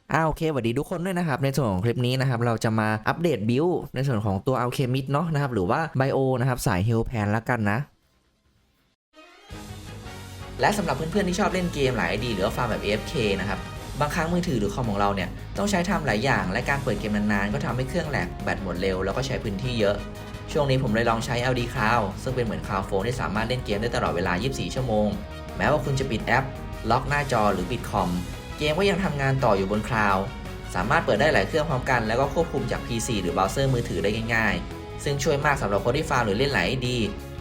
โอเคสวัสดีทุกคนด้วยนะครับในส่วนของคลิปนี้นะครับเราจะมาอัปเดตบิลในส่วนของตัวอัลเคมิสเนาะนะครับหรือว่าไบโอนะครับสายเฮลแพนละกันนะและสำหรับเพื่อนๆที่ชอบเล่นเกมหลาย ID หรือว่าฟาร์มแบบ AFK นะครับบางครั้งมือถือหรือคอมของเราเนี่ยต้องใช้ทำหลายอย่างและการเปิดเกมนานๆก็ทำให้เครื่องแหลกแบตหมดเร็วแล้วก็ใช้พื้นที่เยอะช่วงนี้ผมเลยลองใช้ LD Cloud ซึ่งเป็นเหมือน Cloud Phone ที่สามารถเล่นเกมได้ตลอดเวลา 24 ชั่วโมงแม้ว่าคุณจะปิดแอปล็อกหน้าจอหรือปิดคอมเกมก็ยังทำงานต่ออยู่บนคลาวด์สามารถเปิดได้หลายเครื่องพร้อมกันแล้วก็ควบคุมจาก PC หรือเบราว์เซอร์มือถือได้ง่ายๆซึ่งช่วยมากสำหรับคนที่ฟาร์มหรือเล่นหลาย ID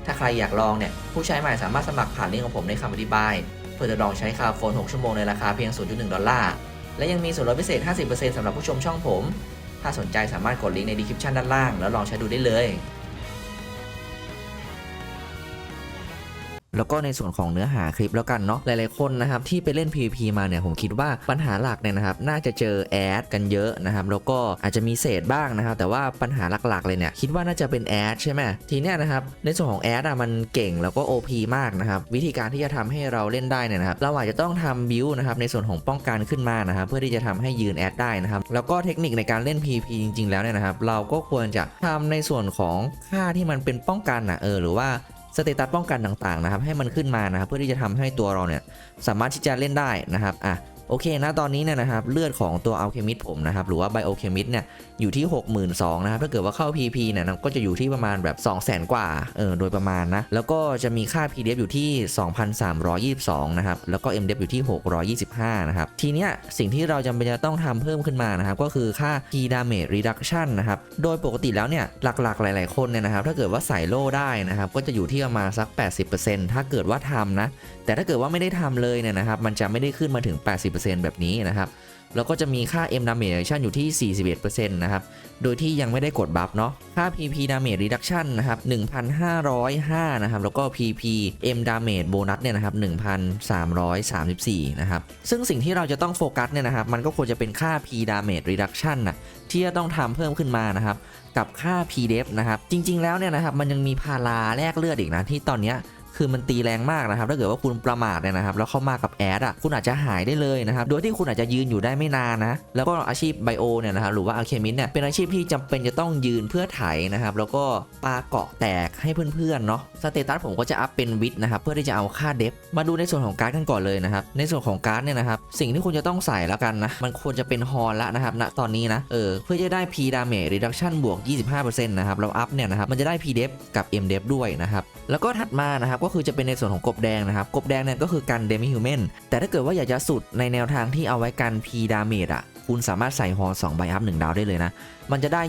ถ้าใครอยากลองเนี่ยผู้ใช้ใหม่สามารถสมัครผ่านลิงก์ของผมในคำอธิบายเพื่อจะลองใช้คลาวด์โฟน 6 ชั่วโมงในราคาเพียง $0.1 และยังมีส่วนลดพิเศษ 50% สำหรับผู้ชมช่องผมถ้าสนใจสามารถกดลิงก์ใน description ด้านล่างแล้วลองใช้ดูได้เลยแล้วก็ในส่วนของเนื้อหาคลิปแล้วกันเนาะหลายๆคนนะครับที่ไปเล่น PVP มาเนี่ยผมคิดว่าปัญหาหลักเนี่ยนะครับน่าจะเจอแอดกันเยอะนะครับแล้วก็อาจจะมีเศษบ้างนะครับแต่ว่าปัญหาหลักๆเลยเนี่ยคิดว่าน่าจะเป็นแอดใช่ไหมทีเนี้ยนะครับในส่วนของแอดมันเก่งแล้วก็ OP มากนะครับวิธีการที่จะทำให้เราเล่นได้เนี่ยนะครับเราอาจจะต้องทำบิลนะครับในส่วนของป้องกันขึ้นมานะครับเพื่อที่จะทำให้ยืนแอดได้นะครับแล้วก็เทคนิคในการเล่น PVP จริงๆแล้วเนี่ยนะครับเราก็ควรจะทำในส่วนของค่าที่มันเป็นป้องกันหรือว่าสเตตัสป้องกันต่างๆนะครับให้มันขึ้นมานะครับเพื่อที่จะทำให้ตัวเราเนี่ยสามารถที่จะเล่นได้นะครับโอเคนะตอนนี้เนี่ยนะครับเลือดของตัวอัลเคมิสผมนะครับหรือว่าไบโอเคมิสเนี่ยอยู่ที่ 62,000 นะครับถ้าเกิดว่าเข้า PP เนี่ยก็จะอยู่ที่ประมาณแบบ 200,000 กว่าโดยประมาณนะแล้วก็จะมีค่า PDF อยู่ที่ 2,322 นะครับแล้วก็ MDF อยู่ที่ 625 นะครับทีเนี้ยสิ่งที่เราจำเป็นจะต้องทำเพิ่มขึ้นมานะครับก็คือค่า P Damage Reduction นะครับโดยปกติแล้วเนี่ยหลักๆหลายๆคนเนี่ยนะครับถ้าเกิดว่าใส่โล่ได้นะครับก็จะอยู่ที่ประมาณสัก 80% ถ้าเกิดว่าทำนะแต่ถ้าเกิดว่าไม่ได้ทำเลยเนี่ยนะครับมันจะไม่ได้ขึ้นมาถึง 80% แบบนี้นะครับแล้วก็จะมีค่า M Damage Reduction อยู่ที่ 41% นะครับโดยที่ยังไม่ได้กดบัฟเนาะค่า PP Damage Reduction นะครับ 1,505 นะครับแล้วก็ PP M Damage Bonus เนี่ยนะครับ 1,334 นะครับซึ่งสิ่งที่เราจะต้องโฟกัสเนี่ยนะครับมันก็ควรจะเป็นค่า P Damage Reduction นะที่จะต้องทำเพิ่มขึ้นมานะครับกับค่า PDEF นะครับจริงๆแล้วเนี่ยนะครับมันยังมีพาราแลกเลือดอีกนะที่ตอนเนี้ยคือมันตีแรงมากนะครับถ้าเกิดว่าคุณประมาทเนี่ยนะครับแล้วเข้ามากับแอดคุณอาจจะหายได้เลยนะครับโดยที่คุณอาจจะยืนอยู่ได้ไม่นานนะแล้วก็อาชีพไบโอเนี่ยนะครับหรือว่าอัลเคมิสเนี่ยเป็นอาชีพที่จำเป็นจะต้องยืนเพื่อไถนะครับแล้วก็ปาเกาะแตกให้เพื่อนๆเนาะสเตตัสผมก็จะอัพเป็นวิทนะครับเพื่อที่จะเอาค่าเดฟมาดูในส่วนของการ์ดกันก่อนเลยนะครับในส่วนของการ์ดเนี่ยนะครับสิ่งที่คุณจะต้องใส่แล้วกันนะมันควรจะเป็นฮอลละนะครับณตอนนี้นะเพื่อจะได้ P Damage Reduction บวก 25% นะครับแล้วอัพเนี่ยนะครับมันจะได้ P Def กับ M Def ด้วยนะครับแล้วก็ถัดมานะครับก็คือจะเป็นในส่วนของกบแดงนะครับกบแดงเนี่ยก็คือกัน Demi Human แต่ถ้าเกิดว่าอยากจะสุดในแนวทางที่เอาไว้กัน P Damage คุณสามารถใส่ฮอล2ใบอัพ1ดาวได้เลยนะมันจะได้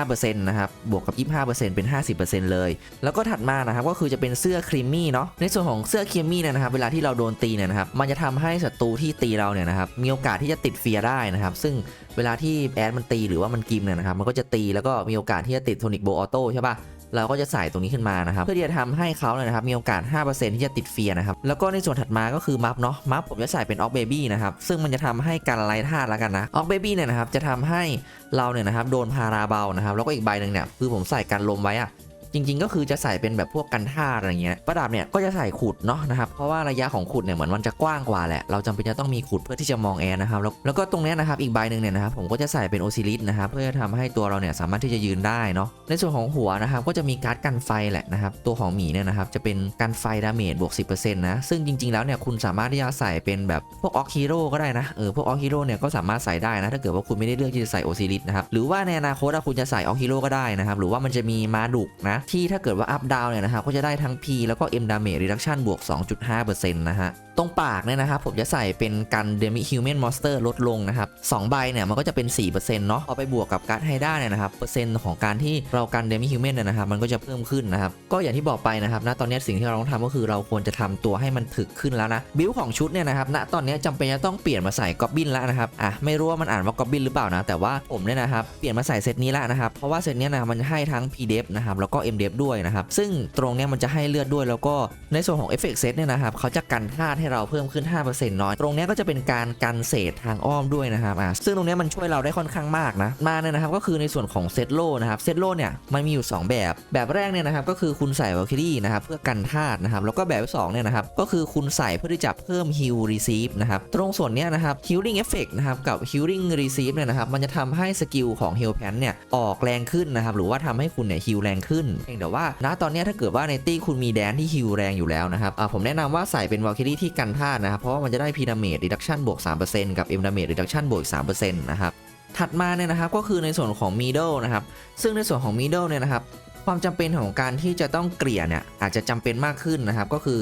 25% นะครับบวกกับ 25% เป็น 50% เลยแล้วก็ถัดมานะครับก็คือจะเป็นเสื้อครีมมี่เนาะในส่วนของเสื้อครีมมี่เนี่ยนะครับเวลาที่เราโดนตีเนี่ยนะครับมันจะทำให้ศัตรูที่ตีเราเนี่ยนะครับมีโอกาสที่จะติดเฟียร์ได้นะครับซึ่งเวลาที่แอดมันตีหรือว่ามันกิมเนี่ยนะครับมันก็จะตีแล้วก็มีโอกาสที่จะติดโทนิกโบออโต้ใช่ป่ะเราก็จะใส่ตรงนี้ขึ้นมานะครับเพื่อที่จะทำให้เขาเนี่ยนะครับมีโอกาส 5% ที่จะติดเฟียร์นะครับแล้วก็ในส่วนถัดมาก็คือมัฟเนาะมัฟผมจะใส่เป็นออกเบบี้นะครับซึ่งมันจะทำให้การไล่ธาตุแล้วกันนะออกเบบี้เนี่ยนะครับจะทำให้เราเนี่ยนะครับโดนพาราเบานะครับแล้วก็อีกใบหนึ่งเนี่ยคือผมใส่กันลมไว้จริงๆก็คือจะใส่เป็นแบบพวกกันธาตุอะไรเงี้ยประดับเนี่ยก็จะใส่ขุดเนาะนะครับเพราะว่าระยะของขุดเนี่ยเหมือนมันจะกว้างกว่าแหละเราจำเป็นจะต้องมีขุดเพื่อที่จะมองแอร์นะครับแล้วก็ตรงนี้นะครับอีกใบหนึ่งเนี่ยนะครับผมก็จะใส่เป็นโอซิลิสนะครับเพื่อทำให้ตัวเราเนี่ยสามารถที่จะยืนได้เนาะในส่วนของหัวนะครับก็จะมีการ์ดกันไฟแหละนะครับตัวของหมีเนี่ยนะครับจะเป็นกันไฟดาเมจบวก 10% นะซึ่งจริงๆแล้วเนี่ยคุณสามารถที่จะใส่เป็นแบบพวกออกฮีโร่ก็ได้นะพวกออกฮีโร่เนี่ยก็สามารถใส่ได้นะถ้าเกิดว่าคุณไม่ได้เลือกที่จะใส่โอซิลิสนะครับหรือว่าในอนาคตคุณจะใส่ออกฮีโร่ก็ได้นะครับหรือว่ามันจะมีมาดุกนะที่ถ้าเกิดว่าอัพดาวเนี่ยนะครับก็จะได้ทั้ง P แล้วก็ M Damage Reduction บวก 2.5% นะฮะตรงปากเนี่ยนะครับผมจะใส่เป็นกัน Demi Human Monster ลดลงนะครับ2ใบเนี่ยมันก็จะเป็น 4% เนาะพอไปบวกกับการ์ดไฮด้าเนี่ยนะครับเปอร์เซ็นต์ของการที่เรากัน Demi Human เนี่ยนะครับมันก็จะเพิ่มขึ้นนะครับก็อย่างที่บอกไปนะครับณตอนนี้สิ่งที่เราต้องทำก็คือเราควรจะทำตัวให้มันถึกขึ้นแล้วนะบิลของชุดเนี่ยนะครับณตอนนี้จำเป็นจะต้องเปลี่ยนมาใส่กอบบินแล้วนะครับไม่รู้ว่ามันอ่านว่ากอบบินหรือเปล่านะแต่ว่าผมเนี่ยนะครับเปลี่ยนมาใส่เซตนี้แล้วนะครับเพราะว่าเซตนี้นะมันให้ทั้ง PDEF นะครับแล้วก็ MDEF ด้วยนะครับซึ่งตรงนี้มันจะให้เลือดด้วยแล้วก็ในส่วนของเอฟเฟกต์เซตเนี่ยนะครับเขาจะกันธาตุให้ เราเพิ่มขึ้น 5% น้อยตรงนี้ก็จะเป็นการกันเศษทางอ้อมด้วยนะครับซึ่งตรงนี้มันช่วยเราได้ค่อนข้างมากนะมาเนี่ยนะครับก็คือในส่วนของเซตโลนะครับเซตโลเนี่ยมันมีอยู่2แบบแรกเนี่ยนะครับก็คือคุณใส่ Valkyrie นะครับเพื่อกันธาตุนะครับแล้วก็แบบที่2เนี่ยนะครับก็คือคุณใส่เพื่อที่จะเพิ่ม Heal Receive นะครับตรงส่วนเนี้ยนะครับ Healing Effect นะครับกับ Healing Receive เนี่ยนะครับมันจะทำให้สกิลของ Heal Pan เนี่ยออกแรงขึ้นนะครับหรือว่าทำให้คุณเนี่ย Heal แรงขึ้นเพียงแต่ว่าณตอนนี้ถ้าเกิดว่าในตี้คุณมีแดนที่ Heal แรงอยู่แล้วนะครับผมแนะนำว่าใส่เป็น Valkyrie ที่กันธาตุนะครับเพราะว่ามันจะได้ P Damage Reduction บวก 3% กับ M Damage Reduction บวก 3% นะครับถัดมาเนี่ยนะครับก็คือในส่วนของ Middle นะครับซึ่งในส่วนของ Middle เนี่ยนะครับความจำเป็นของการที่จะต้องเกลี่ยเนี่ยอาจจะจำเป็นมากขึ้นนะครับก็คือ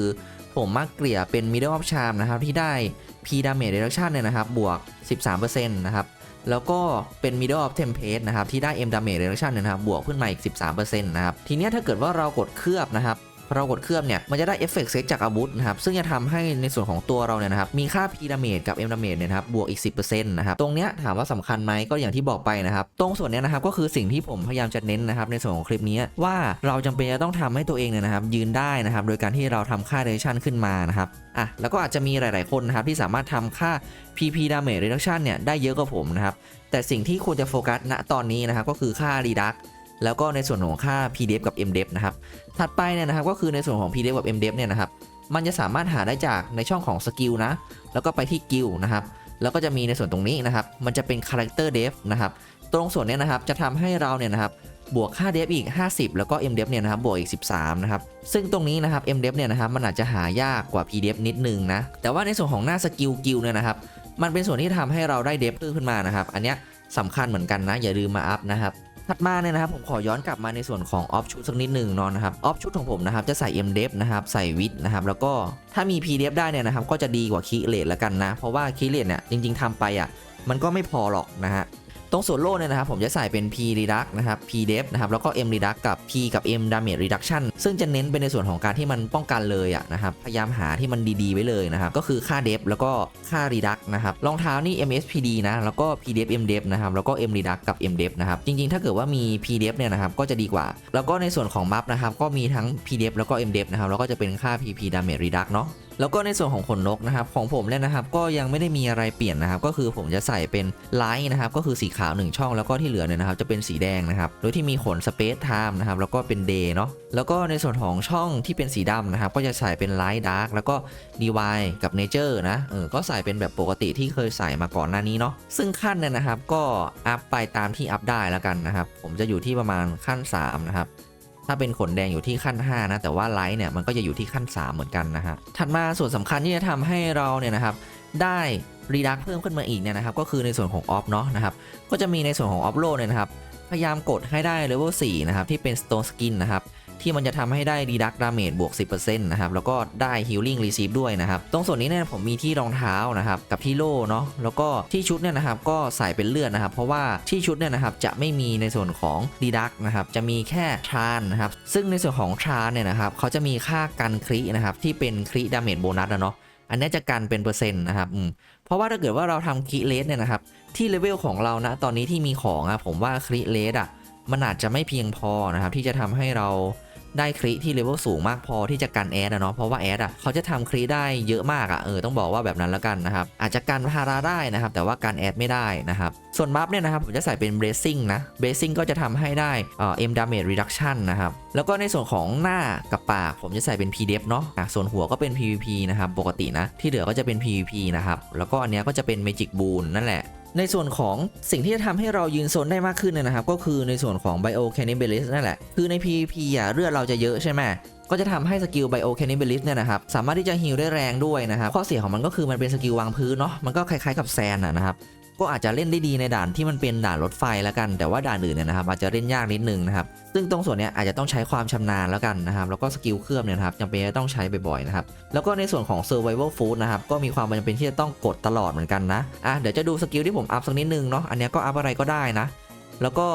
ผมมักเกลี่ยเป็น Middle of Charm นะครับที่ได้ P Damage Reduction เนี่ยนะครับบวก 13% นะครับแล้วก็เป็น Middle of Tempest นะครับที่ได้ M Damage Reduction นะครับบวกขึ้นมาอีก 13% นะครับทีนี้ถ้าเกิดว่าเรากดเคลือบนะครับเรากดเคลือบเนี่ยมันจะได้เอฟเฟกต์เซตจากอาวุธนะครับซึ่งจะทำให้ในส่วนของตัวเราเนี่ยนะครับมีค่า P Damage กับ M Damage เนี่ยนะครับบวกอีก 10% นะครับตรงเนี้ยถามว่าสำคัญไหมก็อย่างที่บอกไปนะครับตรงส่วนเนี้ยนะครับก็คือสิ่งที่ผมพยายามจะเน้นนะครับในส่วนของคลิปนี้ว่าเราจำเป็นจะต้องทำให้ตัวเองเนี่ยนะครับยืนได้นะครับโดยการที่เราทำค่า Reduction ขึ้นมานะครับแล้วก็อาจจะมีหลายๆคนนะครับที่สามารถทำค่า PP Damage Reduction เนี่ยได้เยอะกว่าผมนะครับแต่สิ่งที่ควรจะโฟกัสณตอนนี้นะครับก็คือค่า Reductแล้วก็ในส่วนของค่า PDF กับ MDef นะครับถัดไปเนี่ยนะครับก็คือในส่วนของ PDF กับ MDef เนี่ยนะครับมันจะสามารถหาได้จากในช่องของสกิลนะแล้วก็ไปที่กิลนะครับแล้วก็จะมีในส่วนตรงนี้นะครับมันจะเป็น Character Def นะครับตรงส่วนนี้นะครับจะทำให้เราเนี่ยนะครับบวกค่า Def อีก50แล้วก็ MDef เนี่ยนะครับบวกอีก13นะครับซึ่งตรงนี้นะครับ MDef เนี่ยนะครับมันอาจจะหายากกว่า PDF นิดนึงนะแต่ว่าในส่วนของหน้าสกิลกิลเนี่ยนะครับมันเป็นส่วนที่ทำให้เราได้ Def เพิ่มขึ้นมานะครับอันเนี้ยสำคัญเหมือนกันนะอย่าลืมมาอัพนะครับถัดมาเนี่ยนะครับผมขอย้อนกลับมาในส่วนของออฟชุดสักนิดหนึ่งเนาะนะครับออฟชุดของผมนะครับจะใส่ MDef นะครับใส่วิดนะครับแล้วก็ถ้ามี PDF ได้เนี่ยนะครับก็จะดีกว่าคีเลตแล้วกันนะเพราะว่าคีเลตเนี่ยจริงๆทำไปมันก็ไม่พอหรอกนะฮะตรงส่วนโล่เนี่ยนะครับผมจะใส่เป็น P Reduct นะครับ P Def นะครับแล้วก็ M Reduct กับ P กับ M Damage Reduction ซึ่งจะเน้นไปในส่วนของการที่มันป้องกันเลยนะครับพยายามหาที่มันดีๆไว้เลยนะครับก็คือค่า Def แล้วก็ค่า Reduct นะครับรองเท้านี่ MSPD นะแล้วก็ P Def M Def นะครับแล้วก็ M Reduct กับ M Def นะครับจริงๆถ้าเกิดว่ามี P Def เนี่ยนะครับก็จะดีกว่าแล้วก็ในส่วนของบัฟนะครับก็มีทั้ง P Def แล้วก็ M Def นะครับแล้วก็จะเป็นค่า PP Damage Reduct เนาะแล้วก็ในส่วนของขนนกนะครับของผมเนี่ยนะครับก็ยังไม่ได้มีอะไรเปลี่ยนนะครับก็คือผมจะใส่เป็นไลท์นะครับก็คือสีขาว1ช่องแล้วก็ที่เหลือเนี่ยนะครับจะเป็นสีแดงนะครับโดยที่มีขนสเปซไทม์นะครับแล้วก็เป็นเดย์เนาะแล้วก็ในส่วนของช่องที่เป็นสีดำนะครับก็จะใส่เป็นไลท์ดาร์กแล้วก็ DY กับเนเจอร์นะก็ใส่เป็นแบบปกติที่เคยใส่มาก่อนหน้านี้เนาะซึ่งขั้นเนี่ยนะครับก็อัพไปตามที่อัพได้แล้วกันนะครับผมจะอยู่ที่ประมาณขั้น3นะครับถ้าเป็นขนแดงอยู่ที่ขั้น5นะแต่ว่าไลท์เนี่ยมันก็จะอยู่ที่ขั้น3เหมือนกันนะฮะถัดมาส่วนสำคัญที่จะทำให้เราเนี่ยนะครับได้รีดักเพิ่มขึ้นมาอีกเนี่ยนะครับก็คือในส่วนของออฟเนาะนะครับก็จะมีในส่วนของออฟโลเนี่ยนะครับพยายามกดให้ได้เลเวล4นะครับที่เป็น Stone Skin นะครับที่มันจะทำให้ได้ Reduct Damage บวก 10% นะครับแล้วก็ได้ Healing Receive ด้วยนะครับตรงส่วนนี้เนี่ยผมมีที่รองเท้านะครับกับที่โล่เนาะแล้วก็ที่ชุดเนี่ยนะครับก็ใส่เป็นเลือดนะครับเพราะว่าที่ชุดเนี่ยนะครับจะไม่มีในส่วนของ Reduct นะครับจะมีแค่ทรานนะครับซึ่งในส่วนของทรานเนี่ยนะครับเขาจะมีค่ากันครินะครับที่เป็นคริ Damage Bonus เนาะอันนี้จะกันเป็นเปอร์เซ็นต์นะครับเพราะว่าถ้าเกิดว่าเราทำคริเลสเนี่ยนะครับที่เลเวลของเรานะตอนนี้ที่มีของผมว่าคริเลสมันอาจจะไม่เพียงพอนะครับที่จะทำให้เราได้คริที่เลเวลสูงมากพอที่จะกันแอดเนาะเพราะว่าแอดเขาจะทำคริได้เยอะมากต้องบอกว่าแบบนั้นแล้วกันนะครับอาจจะกันพาราได้นะครับแต่ว่ากันแอดไม่ได้นะครับส่วนบัฟเนี่ยนะครับผมจะใส่เป็น bracing นะ bracing ก็จะทำให้ได้M damage reduction นะครับแล้วก็ในส่วนของหน้ากับปากผมจะใส่เป็น PDF เนาะส่วนหัวก็เป็น PVP นะครับปกตินะที่เหลือก็จะเป็น PVP นะครับแล้วก็อันเนี้ยก็จะเป็น Magic Boon นั่นแหละในส่วนของสิ่งที่จะทำให้เรายืนโซนได้มากขึ้นนะครับก็คือในส่วนของ Bio Cannibalism นั่นแหละคือใน PVP เลือดเราจะเยอะใช่ไหมก็จะทำให้สกิล Bio Cannibalism เนี่ยนะครับสามารถที่จะฮีลได้แรงด้วยนะครับข้อเสียของมันก็คือมันเป็นสกิลวางพื้นเนาะมันก็คล้ายๆกับแซนนะครับก็อาจจะเล่นได้ดีในด่านที่มันเป็นด่านรถไฟแล้วกันแต่ว่าด่านอื่นเนี่ยนะครับอาจจะเล่นยากนิดนึงนะครับซึ่งตรงส่วนนี้อาจจะต้องใช้ความชำนาญแล้วกันนะครับแล้วก็สกิลเคลือบเนี่ยครับจำเป็นต้องใช้บ่อยๆนะครับแล้วก็ในส่วนของ Survival Food นะครับก็มีความจำเป็นที่จะต้องกดตลอดเหมือนกันนะเดี๋ยวจะดูสกิลที่ผมอัพสักนิดนึงเนาะอันนี้ก็อัพอะไรก็ได้นะแล้วก็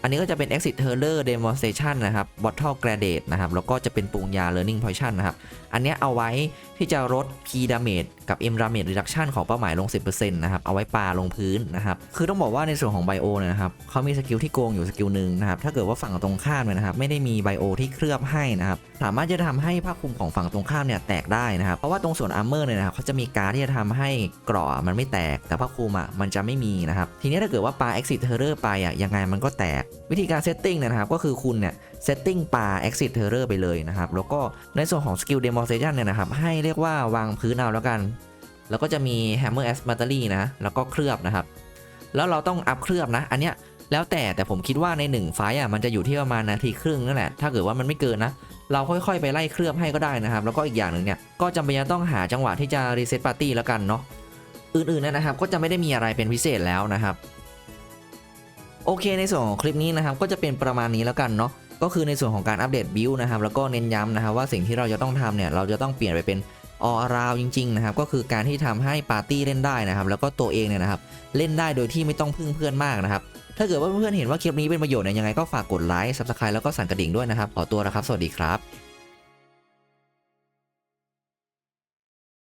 อันนี้ก็จะเป็น exit terror demonstration นะครับ bottle gradate นะครับแล้วก็จะเป็นปรุงยา learning potion นะครับอันนี้เอาไว้ที่จะลด P damage กับ M damage reduction ของเป้าหมายลง 10% นะครับเอาไว้ปาลงพื้นนะครับคือต้องบอกว่าในส่วนของไบโอเนี่ยนะครับเขามีสกิลที่โกงอยู่สกิลหนึ่งนะครับถ้าเกิดว่าฝั่งตรงข้ามเนี่ยนะครับไม่ได้มีไบโอที่เคลือบให้นะครับสามารถจะทำให้ผ้าคลุมของฝั่งตรงข้ามเนี่ยแตกได้นะครับเพราะว่าตรงส่วนอาร์เมอร์เนี่ยนะครับเขาจะมีการที่จะทำให้เกราะมันไม่แตกแต่ผ้าคลุมมันจะไม่มีนะครับทีนี้ถ้าเกิดว่าปา exit terror ไปยังไงมันก็แตกวิธีการเซตติ้งนะครับก็คือคุณเนี่ยเซตติ้งปา exit terror ไปเลยนะครับแล้วก็ในส่วนของสกิล demonstration เนี่ยนะครับให้เรียกว่าวางพื้นเอาแล้วกันแล้วก็จะมี hammer as battery นะแล้วก็เคลือบนะครับแล้วเราต้องอัพเคลือบนะอันเนี้ยแล้วแต่ผมคิดว่าใน1ไฟต์มันจะอยู่ที่ประมาณนาทีครึ่งนั่นแหละถ้าเกิดว่ามันไม่เกินนะเราค่อยๆไปไล่เคลือบให้ก็ได้นะครับแล้วก็อีกอย่างหนึ่งเนี่ยก็จำเป็นจะต้องหาจังหวะที่จะ reset party แล้วกันเนาะอื่นๆนะครับก็จะไม่ได้มีอะไรเป็นพิเศษแล้วนะครับโอเคในส่วนของคลิปนี้นะครับก็จะเป็นประมาณนี้แล้วกันเนาะก็คือในส่วนของการอัปเดตบิลนะครับแล้วก็เน้นย้ำนะครับว่าสิ่งที่เราจะต้องทำเนี่ยเราจะต้องเปลี่ยนไปเป็นall around จริงๆนะครับก็คือการที่ทำให้ปาร์ตี้เล่นได้นะครับแล้วก็ตัวเองเนี่ยนะครับเล่นได้โดยที่ไม่ต้องพึ่งเพื่อนมากนะครับถ้าเกิดว่าเพื่อนๆเห็นว่าคลิปนี้เป็นประโยชน์เนี่ยยังไงก็ฝากกดไลค์ Subscribe แล้วก็สั่นกระดิ่งด้วยนะครับขอตัวนะครับสวัสดีครับ